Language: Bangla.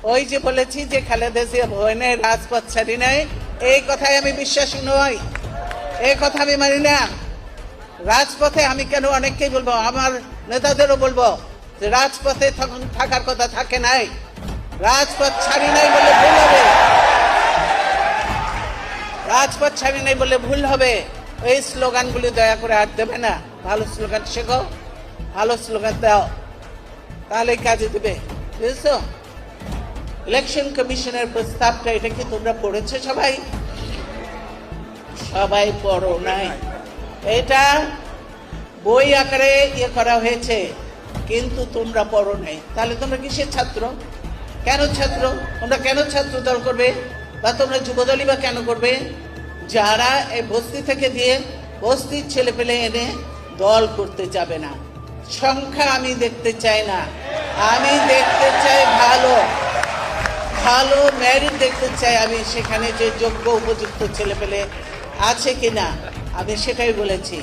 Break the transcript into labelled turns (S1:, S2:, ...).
S1: ওই যে বলেছি যে খালেদা জিয়া ভবনে রাজপথ ছাড়ি নাই, এই কথায় আমি বিশ্বাসী নই, এই কথা আমি মানি না। রাজপথে আমি কেন অনেককেই বলবো, আমার নেতাদেরও বলবো যে রাজপথে তখন থাকার কথা থাকে নাই, রাজপথ ছাড়ি নাই বলে ভুল হবে, রাজপথ ছাড়ি নাই বলে ভুল হবে। এই স্লোগানগুলি দয়া করে আর দেবে না। ভালো স্লোগান শেখো, ভালো স্লোগান দাও, তাহলে কাজে দেবে, বুঝেছো? ইলেকশন কমিশনের প্রস্তাবটা, এটা কি তোমরা পড়েছো? সবাই সবাই পড়ো নাই। এটা বই আকারে ইয়ে করা হয়েছে, কিন্তু তোমরা পড়ো নাই। তাহলে তোমরা কিসের ছাত্র? কেন ছাত্র? তোমরা কেন ছাত্র দল করবে, বা তোমরা যুবদলই বা কেন করবে? যারা এই বস্তি থেকে দিয়ে বস্তির ছেলে পেলে এনে দল করতে যাবে না। সংখ্যা আমি দেখতে চাই না, আমি দেখতে চাই ভালো ভালো মেরিট দেখতে চাই। আমি সেখানে যে যোগ্য উপযুক্ত ছেলে পেলে আছে কিনা, আমি সেটাই বলেছি।